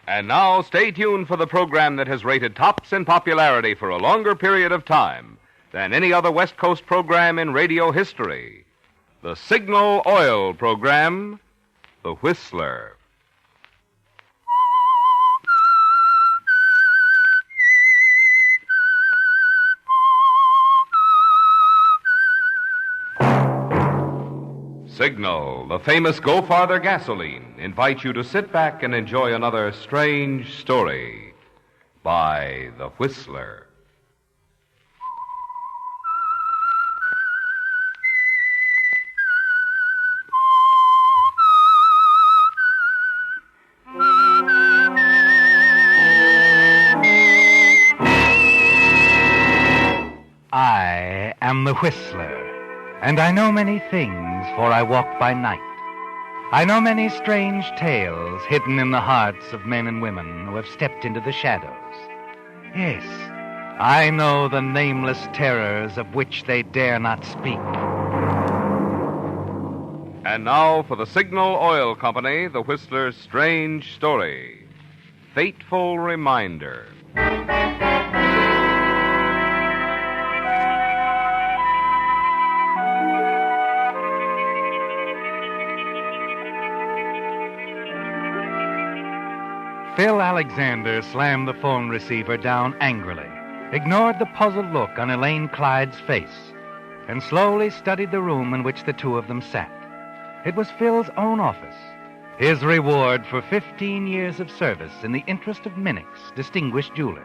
And now, stay tuned for the program that has rated tops in popularity for a longer period of time than any other West Coast program in radio history. The Signal Oil program, The Whistler. Signal, the famous Go Farther gasoline, invites you to sit back and enjoy another strange story by The Whistler. I am the Whistler. And I know many things, for I walk by night. I know many strange tales hidden in the hearts of men and women who have stepped into the shadows. Yes, I know the nameless terrors of which they dare not speak. And now for the Signal Oil Company, the Whistler's strange story, Fateful Reminder. Phil Alexander slammed the phone receiver down angrily, ignored the puzzled look on Elaine Clyde's face, and slowly studied the room in which the two of them sat. It was Phil's own office, his reward for 15 years of service in the interest of Menecs, distinguished jewelers.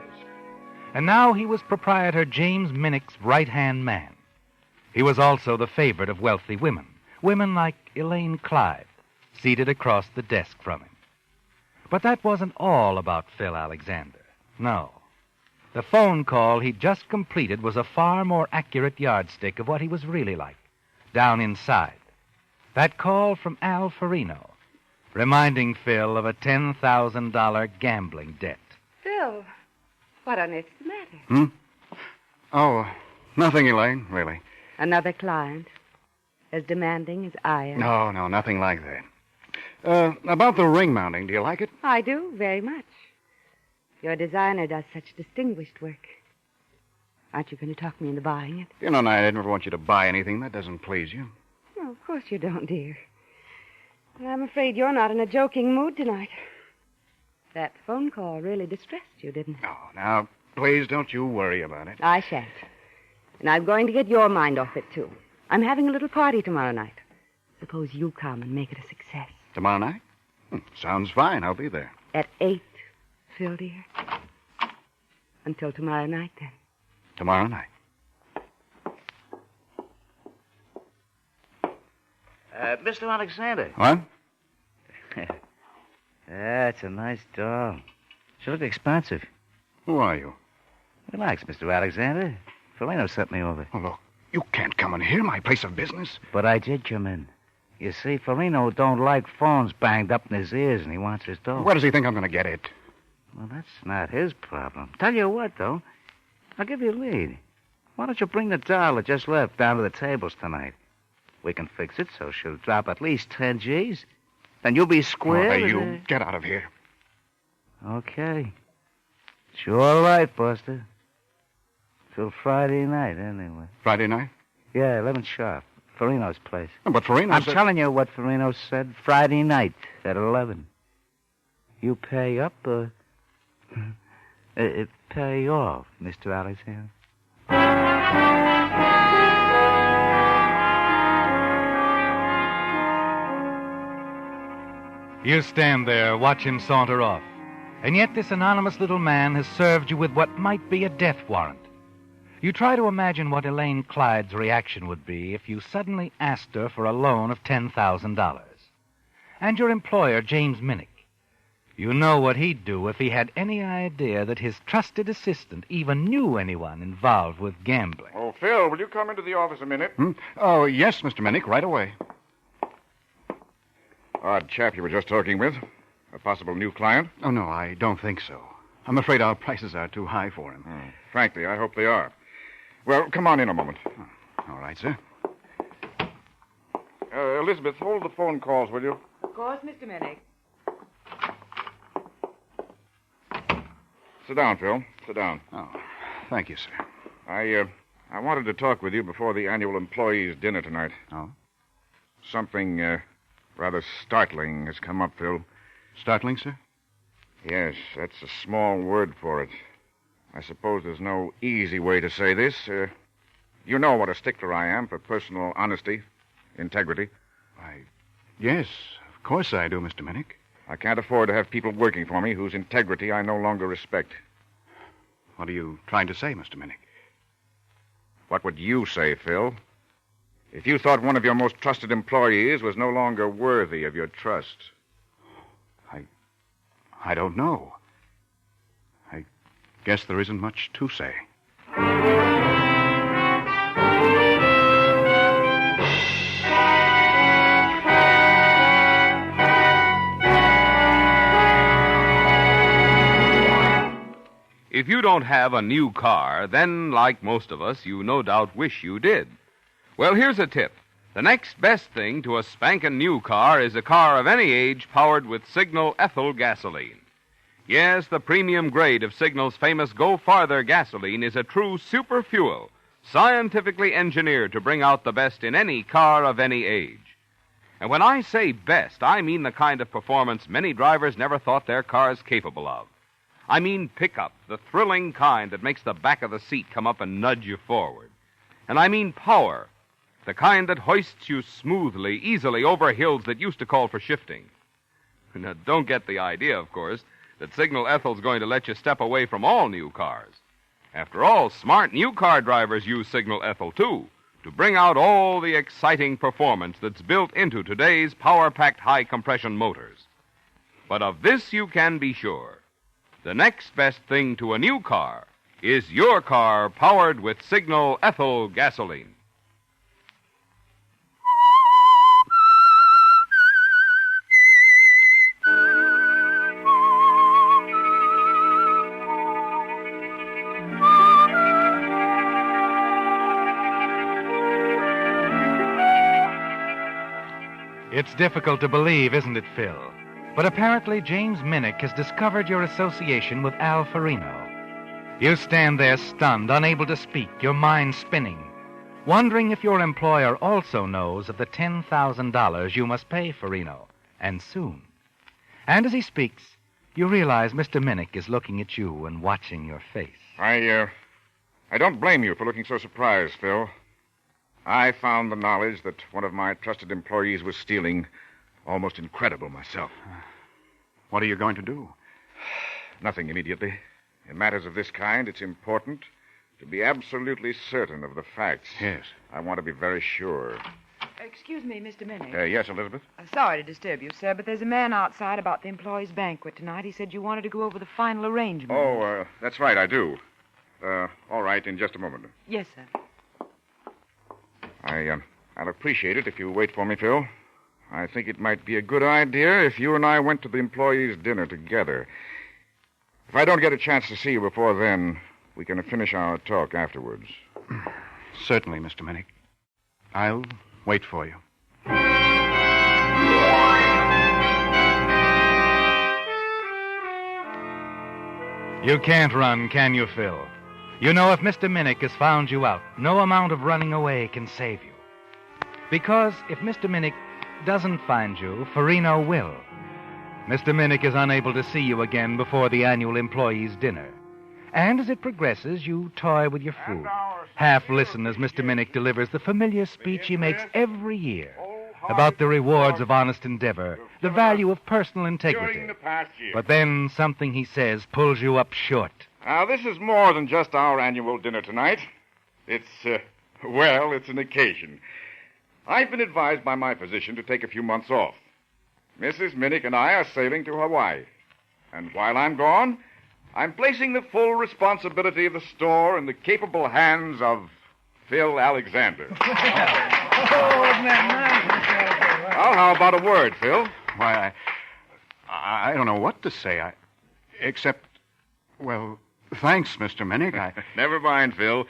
And now he was proprietor James Menecs' right-hand man. He was also the favorite of wealthy women like Elaine Clyde, seated across the desk from him. But that wasn't all about Phil Alexander. No. The phone call he'd just completed was a far more accurate yardstick of what he was really like, down inside. That call from Al Ferino, reminding Phil of a $10,000 gambling debt. Phil, what on earth's the matter? Oh, nothing, Elaine, really. Another client? As demanding as I am? No, nothing like that. About the ring mounting, do you like it? I do, very much. Your designer does such distinguished work. Aren't you going to talk me into buying it? You know, I never want you to buy anything that doesn't please you. Oh, of course you don't, dear. But I'm afraid you're not in a joking mood tonight. That phone call really distressed you, didn't it? Oh, now, please don't you worry about it. I shan't. And I'm going to get your mind off it, too. I'm having a little party tomorrow night. Suppose you come and make it a success. Tomorrow night? Sounds fine. I'll be there. At 8, Phil, dear. Until tomorrow night, then. Tomorrow night. Mr. Alexander. What? That's a nice doll. She look expensive. Who are you? Relax, Mr. Alexander. Ferino sent me over. Oh, look, you can't come in here, my place of business. But I did come in. You see, Ferino don't like phones banged up in his ears, and he wants his doll. Where does he think I'm going to get it? Well, that's not his problem. Tell you what, though. I'll give you a lead. Why don't you bring the doll that just left down to the tables tonight? We can fix it so she'll drop at least 10 G's. Then you'll be square. Oh, you get out of here. Okay. It's your right, Buster. Till Friday night, anyway. Friday night? Yeah, 11 sharp. Ferino's place. But Ferino I'm said... telling you what Ferino said. Friday night at 11. You pay up or... pay off, Mr. Alexander. You stand there, watch him saunter off. And yet this anonymous little man has served you with what might be a death warrant. You try to imagine what Elaine Clyde's reaction would be if you suddenly asked her for a loan of $10,000. And your employer, James Menecs, you know what he'd do if he had any idea that his trusted assistant even knew anyone involved with gambling. Oh, Phil, will you come into the office a minute? Oh, yes, Mr. Menecs, right away. Odd chap you were just talking with. A possible new client? Oh, no, I don't think so. I'm afraid our prices are too high for him. Frankly, I hope they are. Well, come on in a moment. All right, sir. Elizabeth, hold the phone calls, will you? Of course, Mr. Menecs. Sit down, Phil. Sit down. Oh, thank you, sir. I wanted to talk with you before the annual employees' dinner tonight. Oh? Something rather startling has come up, Phil. Startling, sir? Yes, that's a small word for it. I suppose there's no easy way to say this. You know what a stickler I am for personal honesty, integrity. Yes, of course I do, Mr. Menecs. I can't afford to have people working for me whose integrity I no longer respect. What are you trying to say, Mr. Menecs? What would you say, Phil? If you thought one of your most trusted employees was no longer worthy of your trust. I don't know. I guess there isn't much to say. If you don't have a new car, then, like most of us, you no doubt wish you did. Well, here's a tip. The next best thing to a spankin' new car is a car of any age powered with Signal ethyl gasoline. Yes, the premium grade of Signal's famous Go Farther gasoline is a true super fuel, scientifically engineered to bring out the best in any car of any age. And when I say best, I mean the kind of performance many drivers never thought their cars capable of. I mean pickup, the thrilling kind that makes the back of the seat come up and nudge you forward. And I mean power, the kind that hoists you smoothly, easily over hills that used to call for shifting. Now, don't get the idea, of course, that Signal Ethyl's going to let you step away from all new cars. After all, smart new car drivers use Signal Ethyl, too, to bring out all the exciting performance that's built into today's power-packed high-compression motors. But of this you can be sure. The next best thing to a new car is your car powered with Signal ethyl gasoline. It's difficult to believe, isn't it, Phil? But apparently James Menecs has discovered your association with Al Ferino. You stand there stunned, unable to speak, your mind spinning, wondering if your employer also knows of the $10,000 you must pay Ferino, and soon. And as he speaks, you realize Mr. Menecs is looking at you and watching your face. I don't blame you for looking so surprised, Phil. I found the knowledge that one of my trusted employees was stealing almost incredible myself. What are you going to do? Nothing immediately. In matters of this kind, it's important to be absolutely certain of the facts. Yes. I want to be very sure. Excuse me, Mr. Menecs. Yes, Elizabeth? Sorry to disturb you, sir, but there's a man outside about the employees' banquet tonight. He said you wanted to go over the final arrangements. Oh, that's right, I do. All right, in just a moment. Yes, sir. I'll appreciate it if you wait for me, Phil. I think it might be a good idea if you and I went to the employees' dinner together. If I don't get a chance to see you before then, we can finish our talk afterwards. Certainly, Mr. Menecs. I'll wait for you. You can't run, can you, Phil? You know, if Mr. Menecs has found you out, no amount of running away can save you. Because if Mr. Menecs doesn't find you, Ferino will. Mr. Menecs is unable to see you again before the annual employees' dinner. And as it progresses, you toy with your food. Half listen as Mr. Menecs delivers the familiar speech he makes every year about the rewards of honest endeavor, the value of personal integrity. But then something he says pulls you up short. Now, this is more than just our annual dinner tonight. It's an occasion. I've been advised by my physician to take a few months off. Mrs. Menecs and I are sailing to Hawaii. And while I'm gone, I'm placing the full responsibility of the store in the capable hands of Phil Alexander. Well, how about a word, Phil? Why, I don't know what to say. Except, well, thanks, Mr. Menecs. Never mind, Phil.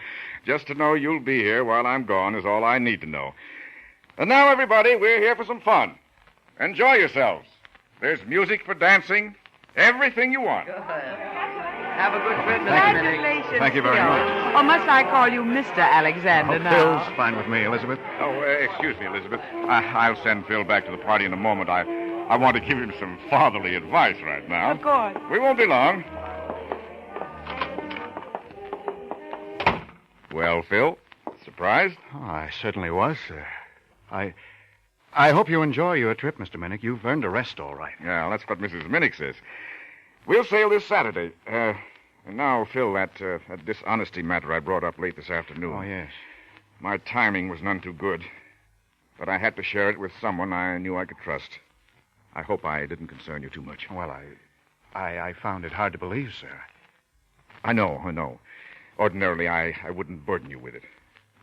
Just to know you'll be here while I'm gone is all I need to know. And now, everybody, we're here for some fun. Enjoy yourselves. There's music for dancing, everything you want. Have a good trip, Mr. Congratulations, Thank you very Phil. much. Or must I call you Mr. Alexander now? Phil's fine with me, Elizabeth. Oh, excuse me, Elizabeth. I'll send Phil back to the party in a moment. I want to give him some fatherly advice right now. Of course. We won't be long. Well, Phil, surprised? Oh, I certainly was, sir. I hope you enjoy your trip, Mr. Menecs. You've earned a rest, all right. Yeah, that's what Mrs. Menecs says. We'll sail this Saturday. And now, Phil, that dishonesty matter I brought up late this afternoon. Oh, yes. My timing was none too good. But I had to share it with someone I knew I could trust. I hope I didn't concern you too much. Well, I found it hard to believe, sir. I know. Ordinarily, I wouldn't burden you with it.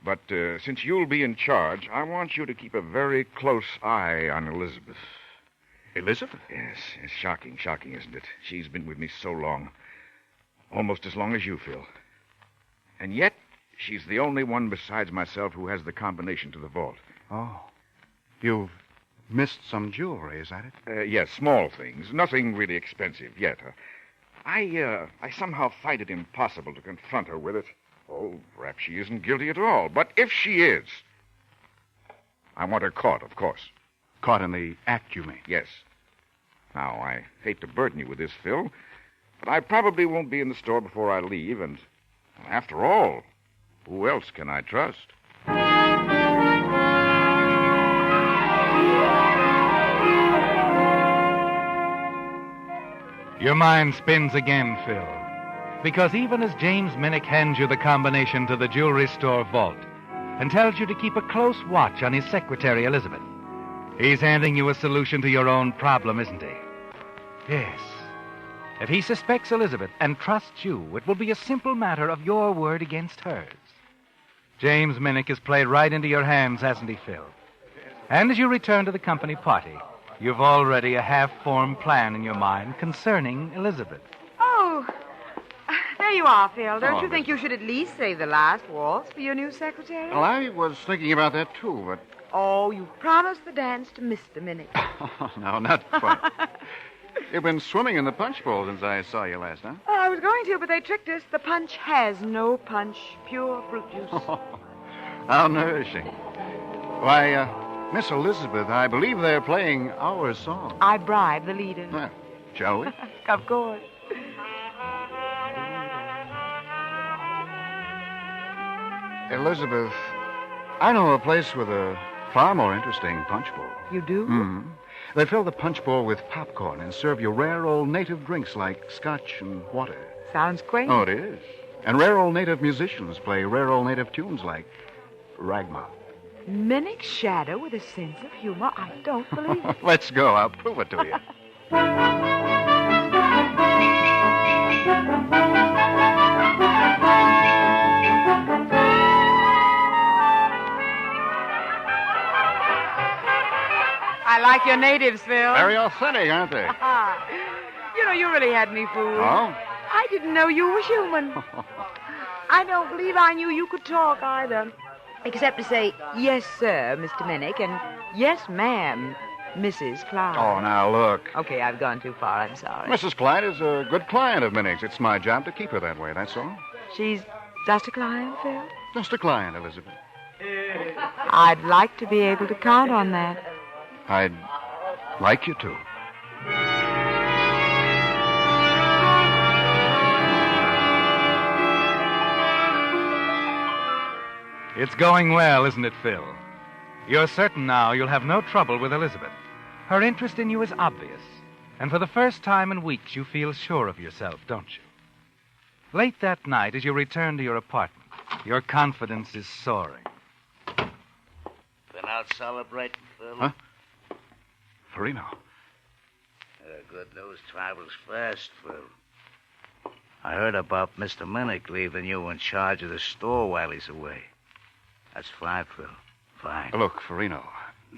But since you'll be in charge, I want you to keep a very close eye on Elizabeth. Elizabeth? Yes, it's shocking, isn't it? She's been with me so long. Almost as long as you, Phil. And yet, she's the only one besides myself who has the combination to the vault. Oh. You've missed some jewelry, is that it? Yes, small things. Nothing really expensive yet. I somehow find it impossible to confront her with it. Oh, perhaps she isn't guilty at all. But if she is, I want her caught, of course. Caught in the act, you mean? Yes. Now, I hate to burden you with this, Phil, but I probably won't be in the store before I leave, and after all, who else can I trust? Your mind spins again, Phil. Because even as James Menecs hands you the combination to the jewelry store vault and tells you to keep a close watch on his secretary, Elizabeth, he's handing you a solution to your own problem, isn't he? Yes. If he suspects Elizabeth and trusts you, it will be a simple matter of your word against hers. James Menecs has played right into your hands, hasn't he, Phil? And as you return to the company party, you've already a half-formed plan in your mind concerning Elizabeth. Oh, there you are, Phil. Don't Oh, you think you should at least save the last waltz for your new secretary? Well, I was thinking about that, too, but... Oh, you promised the dance to Mr. Menecs. No, not quite. You've been swimming in the punch bowl since I saw you last, huh? Oh, I was going to, but they tricked us. The punch has no punch. Pure fruit juice. How nourishing. Why, Miss Elizabeth, I believe they're playing our song. I bribed the leader. Well, shall we? Of course. Elizabeth, I know a place with a far more interesting punch bowl. You do? Mm-hmm. They fill the punch bowl with popcorn and serve you rare old native drinks like scotch and water. Sounds quaint. Oh, it is. And rare old native musicians play rare old native tunes like Ragma. Menecs' shadow with a sense of humor. I don't believe it. Let's go. I'll prove it to you. I like your natives, Phil. Very authentic, aren't they? You know, you really had me fooled. Oh? I didn't know you were human. I don't believe I knew you could talk either. Except to say, yes, sir, Mr. Menecs, and yes, ma'am, Mrs. Clyde. Oh, now, look. Okay, I've gone too far. I'm sorry. Mrs. Clyde is a good client of Menecs. It's my job to keep her that way, that's all. She's just a client, Phil? Just a client, Elizabeth. I'd like to be able to count on that. I'd like you to. It's going well, isn't it, Phil? You're certain now you'll have no trouble with Elizabeth. Her interest in you is obvious. And for the first time in weeks, you feel sure of yourself, don't you? Late that night, as you return to your apartment, your confidence is soaring. Been out celebrating, Phil? Huh? Ferino. Good news travels fast, Phil. I heard about Mr. Menecs leaving you in charge of the store while he's away. That's fine, Phil. Fine. Look, Ferino,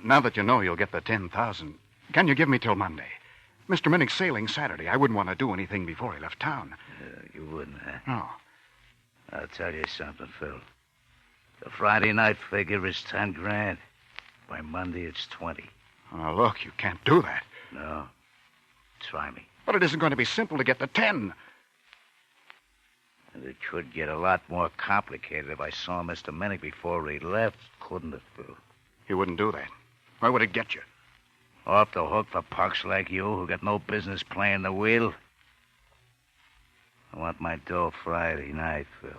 now that you know you'll get the 10,000, can you give me till Monday? Mr. Menecs sailing Saturday. I wouldn't want to do anything before he left town. You wouldn't, huh? No. I'll tell you something, Phil. The Friday night figure is 10 grand. By Monday, it's 20. Oh, look, you can't do that. No. Try me. But it isn't going to be simple to get the 10. And it could get a lot more complicated if I saw Mr. Menecs before he left, couldn't it, Phil? He wouldn't do that. Why would it get you? Off the hook for punks like you who got no business playing the wheel. I want my dough Friday night, Phil.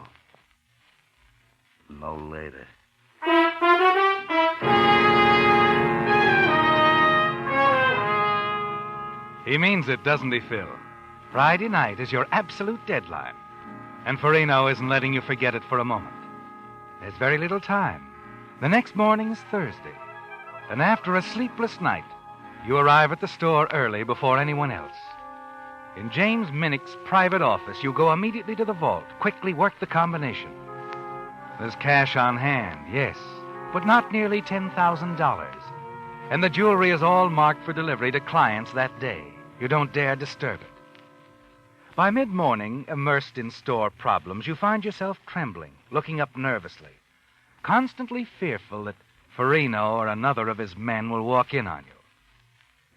No later. He means it, doesn't he, Phil? Friday night is your absolute deadline. And Ferino isn't letting you forget it for a moment. There's very little time. The next morning is Thursday. And after a sleepless night, you arrive at the store early before anyone else. In James Menecs' private office, you go immediately to the vault, quickly work the combination. There's cash on hand, yes, but not nearly $10,000. And the jewelry is all marked for delivery to clients that day. You don't dare disturb it. By mid-morning, immersed in store problems, you find yourself trembling, looking up nervously, constantly fearful that Ferino or another of his men will walk in on you.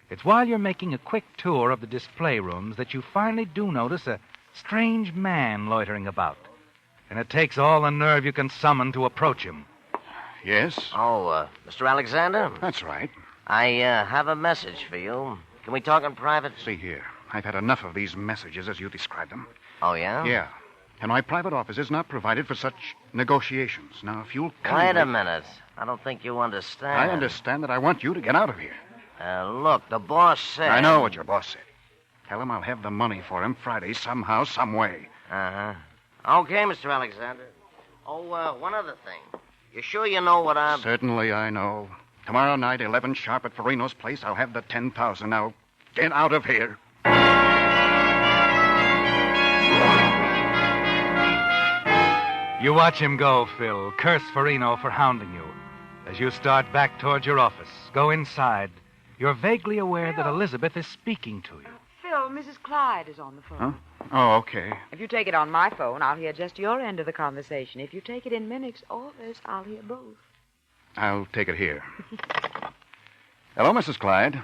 It's while you're making a quick tour of the display rooms that you finally do notice a strange man loitering about. And it takes all the nerve you can summon to approach him. Yes? Oh, Mr. Alexander? That's right. I have a message for you. Can we talk in private? See here. I've had enough of these messages as you describe them. Oh, yeah? Yeah. And my private office is not provided for such negotiations. Now, if you'll kindly... Wait a minute. I don't think you understand. I understand that I want you to get out of here. Look, the boss said... I know what your boss said. Tell him I'll have the money for him Friday somehow, some way. Uh-huh. Okay, Mr. Alexander. Oh, one other thing. You sure you know what I'm... Certainly I know. Tomorrow night, 11 sharp at Ferino's place, I'll have the 10,000. Now, get out of here. You watch him go, Phil. Curse Ferino for hounding you. As you start back towards your office, go inside. You're vaguely aware that Elizabeth is speaking to you. Phil, Mrs. Clyde is on the phone. Huh? Oh, okay. If you take it on my phone, I'll hear just your end of the conversation. If you take it in Menecs' office, I'll hear both. I'll take it here. Hello, Mrs. Clyde.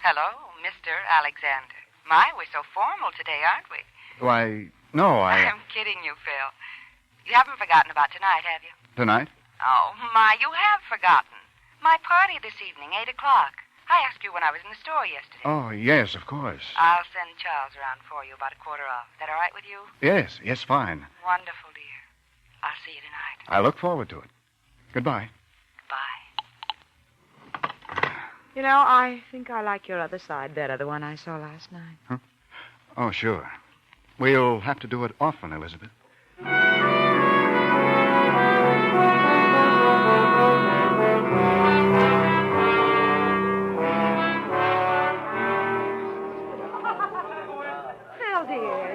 Hello, Mr. Alexander. My, we're so formal today, aren't we? Why, no, I'm kidding you, Phil. You haven't forgotten about tonight, have you? Tonight? Oh, my, you have forgotten. My party this evening, 8 o'clock. I asked you when I was in the store yesterday. Oh, yes, of course. I'll send Charles around for you about 1/4 off. That all right with you? Yes, fine. Wonderful, dear. I'll see you tonight. I look forward to it. Goodbye. Bye. You know, I think I like your other side better, the one I saw last night. Huh? Oh, sure. We'll have to do it often, Elizabeth.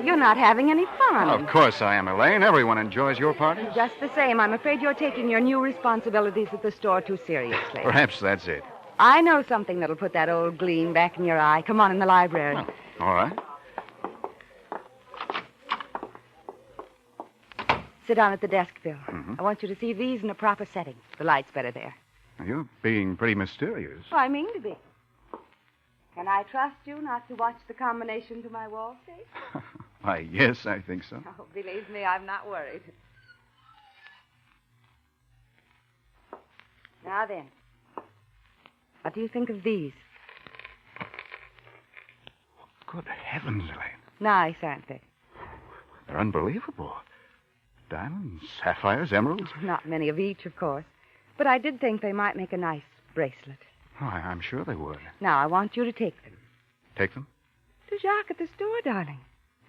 You're not having any fun. Of course I am, Elaine. Everyone enjoys your parties. Just the same, I'm afraid you're taking your new responsibilities at the store too seriously. Perhaps that's it. I know something that'll put that old gleam back in your eye. Come on in the library. Oh, all right. Sit down at the desk, Bill. Mm-hmm. I want you to see these in a proper setting. The light's better there. You're being pretty mysterious. Oh, I mean to be. Can I trust you not to watch the combination to my wall safe? Why, yes, I think so. Oh, believe me, I'm not worried. Now then, what do you think of these? Good heavens, Elaine. Nice, aren't they? They're unbelievable. Diamonds, sapphires, emeralds. Not many of each, of course. But I did think they might make a nice bracelet. Oh, I'm sure they would. Now, I want you to take them. Take them? To Jacques at the store, darling.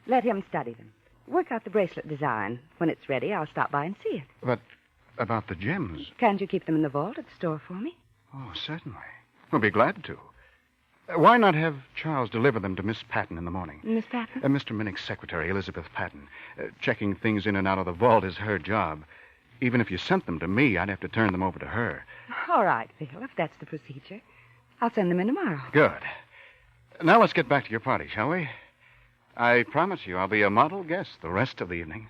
Let him study them. Work out the bracelet design. When it's ready, I'll stop by and see it. But about the gems? Can't you keep them in the vault at the store for me? Oh, certainly. We'll be glad to. Why not have Charles deliver them to Miss Patton in the morning? Miss Patton? Mr. Menecs' secretary, Elizabeth Patton. Checking things in and out of the vault is her job. Even if you sent them to me, I'd have to turn them over to her. All right, Phil, if that's the procedure. I'll send them in tomorrow. Good. Now let's get back to your party, shall we? I promise you I'll be a model guest the rest of the evening.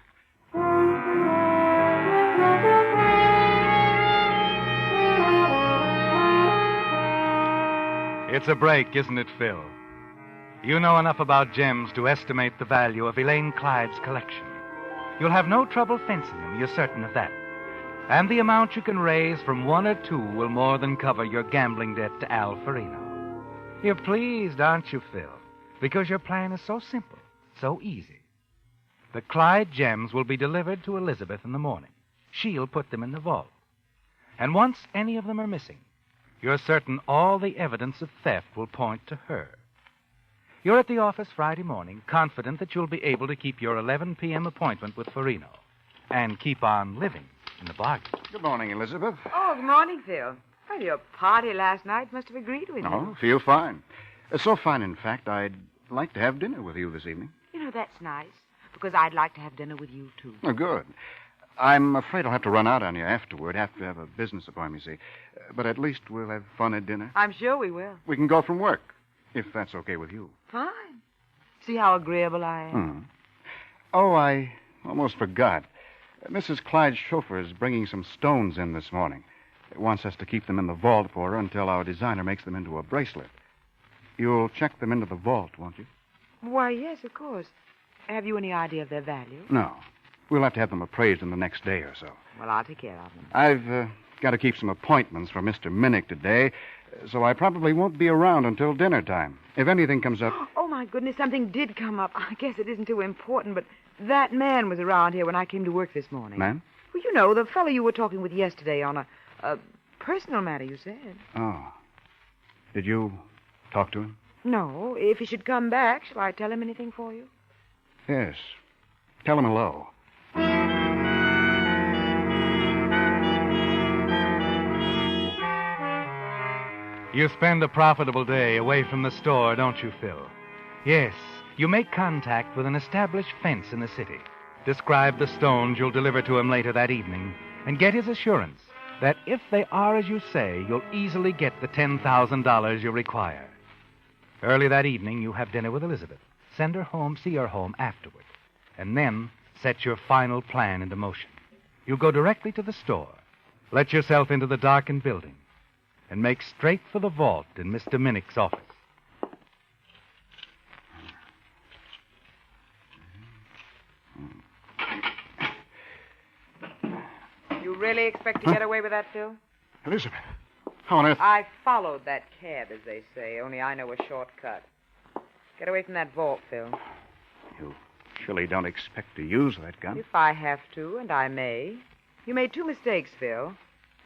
It's a break, isn't it, Phil? You know enough about gems to estimate the value of Elaine Clyde's collection. You'll have no trouble fencing him, you're certain of that. And the amount you can raise from one or two will more than cover your gambling debt to Al Ferino. You're pleased, aren't you, Phil? Because your plan is so simple, so easy. The Clyde gems will be delivered to Elizabeth in the morning. She'll put them in the vault. And once any of them are missing, you're certain all the evidence of theft will point to her. You're at the office Friday morning, confident that you'll be able to keep your 11 p.m. appointment with Ferino and keep on living in the bargain. Good morning, Elizabeth. Oh, good morning, Phil. Well, your party last night must have agreed with you. Oh, feel fine. So fine, in fact, I'd like to have dinner with you this evening. You know, that's nice, because I'd like to have dinner with you, too. Oh, good. I'm afraid I'll have to run out on you afterward. Have to have a business appointment, you see. But at least we'll have fun at dinner. I'm sure we will. We can go from work, if that's okay with you. Fine. See how agreeable I am? Oh, I almost forgot. Mrs. Clyde's chauffeur is bringing some stones in this morning. It wants us to keep them in the vault for her until our designer makes them into a bracelet. You'll check them into the vault, won't you? Why, yes, of course. Have you any idea of their value? No. We'll have to have them appraised in the next day or so. Well, I'll take care of them. I've got to keep some appointments for Mr. Menecs today, so I probably won't be around until dinner time. If anything comes up... Oh, my goodness, something did come up. I guess it isn't too important, but that man was around here when I came to work this morning. Man? Well, you know, the fellow you were talking with yesterday on a personal matter, you said. Oh. Did you talk to him? No. If he should come back, shall I tell him anything for you? Yes. Tell him hello. You spend a profitable day away from the store, don't you, Phil? Yes, you make contact with an established fence in the city. Describe the stones you'll deliver to him later that evening, and get his assurance that if they are as you say, you'll easily get the $10,000 you require. Early that evening, you have dinner with Elizabeth. Send her home, see her home afterward, and then set your final plan into motion. You go directly to the store, let yourself into the darkened building, and make straight for the vault in Mr. Menecs' office. You really expect to get away with that, Phil? Elizabeth, how on earth... I followed that cab, as they say, only I know a shortcut. Get away from that vault, Phil. You surely don't expect to use that gun? If I have to, and I may. You made two mistakes, Phil.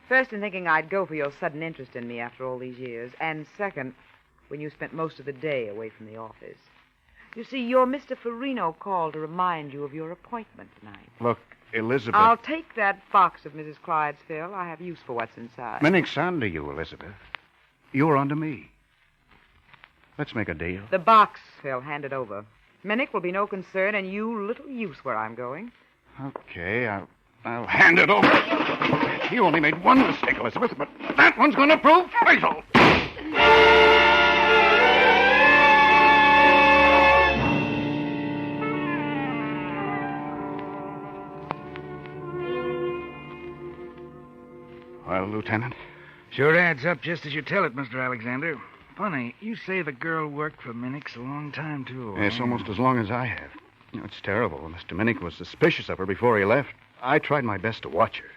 First, in thinking I'd go for your sudden interest in me after all these years. And second, when you spent most of the day away from the office. You see, your Mr. Ferino called to remind you of your appointment tonight. Look, Elizabeth... I'll take that box of Mrs. Clyde's, Phil. I have use for what's inside. Menecs on to you, Elizabeth. You're on to me. Let's make a deal. The box, Phil, hand it over. Menecs will be no concern, and you little use where I'm going. Okay, I'll hand it over. You only made one mistake, Elizabeth, but that one's going to prove fatal. Well, Lieutenant? Sure adds up just as you tell it, Mr. Alexander. Funny, you say the girl worked for Menecs a long time, too. Yes, almost as long as I have. You know, it's terrible. Mr. Menecs was suspicious of her before he left. I tried my best to watch her.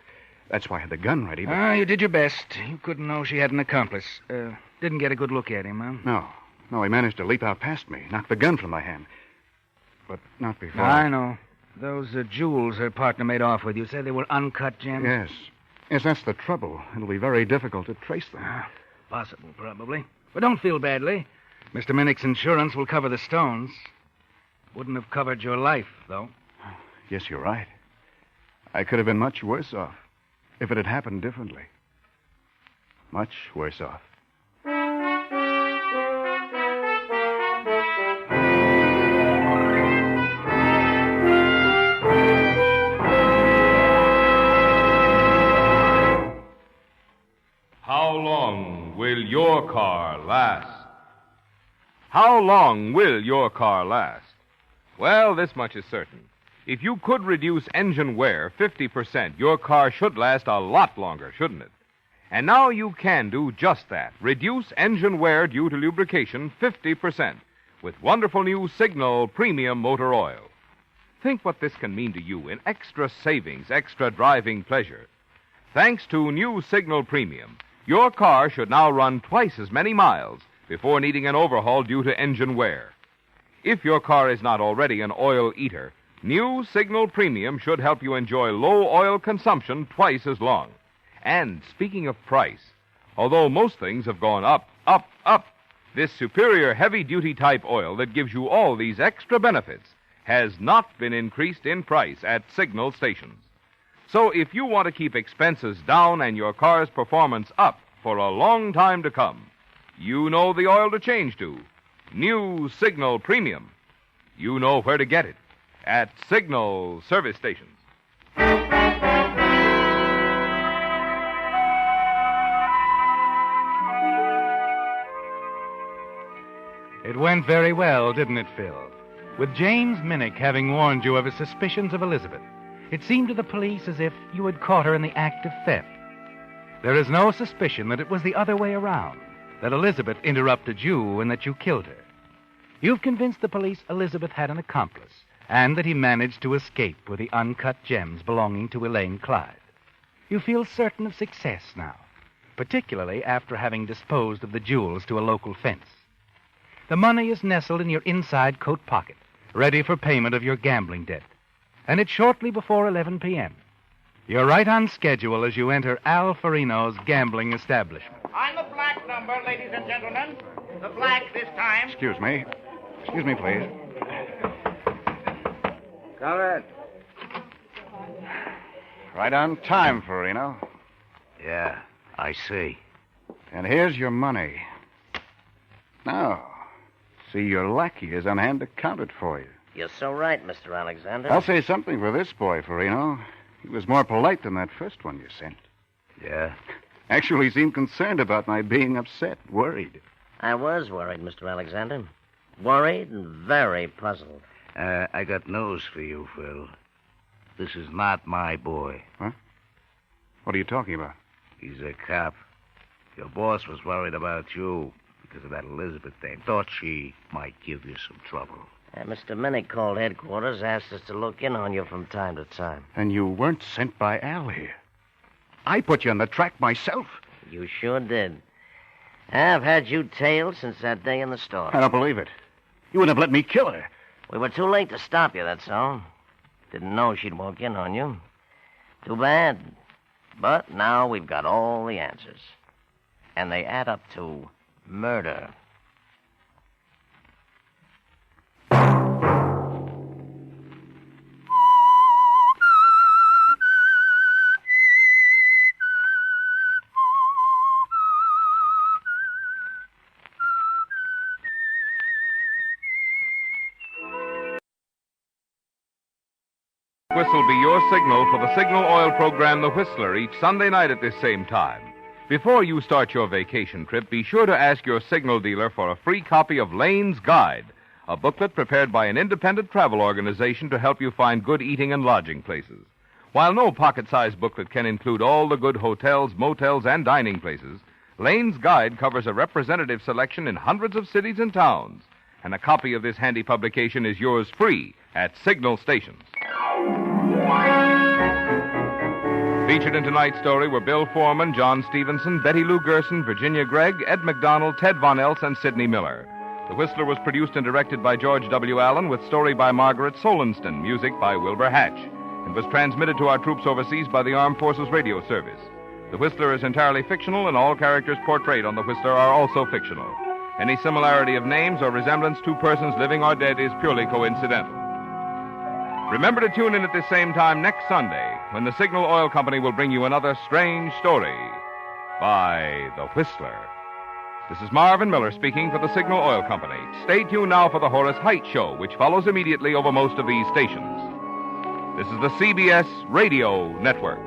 That's why I had the gun ready, but... You did your best. You couldn't know she had an accomplice. Didn't get a good look at him, huh? No, he managed to leap out past me, knock the gun from my hand. But not before... I know. Those jewels her partner made off with, you said they were uncut gems? Yes. Yes, that's the trouble. It'll be very difficult to trace them. Possible, probably. But don't feel badly. Mr. Menecs' insurance will cover the stones. Wouldn't have covered your life, though. Yes, you're right. I could have been much worse off if it had happened differently. Much worse off. How long will your car last? How long will your car last? Well, this much is certain. If you could reduce engine wear 50%, your car should last a lot longer, shouldn't it? And now you can do just that. Reduce engine wear due to lubrication 50% with wonderful new Signal Premium Motor Oil. Think what this can mean to you in extra savings, extra driving pleasure. Thanks to new Signal Premium, your car should now run twice as many miles before needing an overhaul due to engine wear. If your car is not already an oil eater, new Signal Premium should help you enjoy low oil consumption twice as long. And speaking of price, although most things have gone up, this superior heavy-duty type oil that gives you all these extra benefits has not been increased in price at Signal stations. So if you want to keep expenses down and your car's performance up for a long time to come, you know the oil to change to. New Signal Premium. You know where to get it. At Signal service stations. It went very well, didn't it, Phil? With James Menecs having warned you of his suspicions of Elizabeth, it seemed to the police as if you had caught her in the act of theft. There is no suspicion that it was the other way around, that Elizabeth interrupted you and that you killed her. You've convinced the police Elizabeth had an accomplice, and that he managed to escape with the uncut gems belonging to Elaine Clyde. You feel certain of success now, particularly after having disposed of the jewels to a local fence. The money is nestled in your inside coat pocket, ready for payment of your gambling debt, and it's shortly before 11 p.m. You're right on schedule as you enter Al Ferino's gambling establishment. On the black number, ladies and gentlemen. The black this time. Excuse me. Excuse me, please. Come in. Right on time, Ferino. Yeah, I see. And here's your money. Now, see, your lackey is on hand to count it for you. You're so right, Mr. Alexander. I'll say something for this boy, Ferino. He was more polite than that first one you sent. Yeah? Actually seemed concerned about my being upset, worried. I was worried, Mr. Alexander. Worried and very puzzled. I got news for you, Phil. This is not my boy. Huh? What are you talking about? He's a cop. Your boss was worried about you because of that Elizabeth thing. Thought she might give you some trouble. Mr. Menecs called headquarters, asked us to look in on you from time to time. And you weren't sent by Al here. I put you on the track myself. You sure did. I've had you tailed since that day in the store. I don't believe it. You wouldn't have let me kill her. We were too late to stop you, that's all. Didn't know she'd walk in on you. Too bad. But now we've got all the answers. And they add up to murder. Whistle be your signal for the Signal Oil program, The Whistler, each Sunday night at this same time. Before you start your vacation trip, be sure to ask your signal dealer for a free copy of Lane's Guide, a booklet prepared by an independent travel organization to help you find good eating and lodging places. While no pocket-sized booklet can include all the good hotels, motels, and dining places, Lane's Guide covers a representative selection in hundreds of cities and towns. And a copy of this handy publication is yours free at Signal stations. Featured in tonight's story were Bill Foreman, John Stevenson, Betty Lou Gerson, Virginia Gregg, Ed McDonald, Ted Von Eltz, and Sidney Miller. The Whistler was produced and directed by George W. Allen, with story by Margaret Solenston, music by Wilbur Hatch, and was transmitted to our troops overseas by the Armed Forces Radio Service. The Whistler is entirely fictional, and all characters portrayed on The Whistler are also fictional. Any similarity of names or resemblance to persons living or dead is purely coincidental. Remember to tune in at this same time next Sunday, when the Signal Oil Company will bring you another strange story by The Whistler. This is Marvin Miller speaking for the Signal Oil Company. Stay tuned now for the Horace Heidt Show, which follows immediately over most of these stations. This is the CBS Radio Network.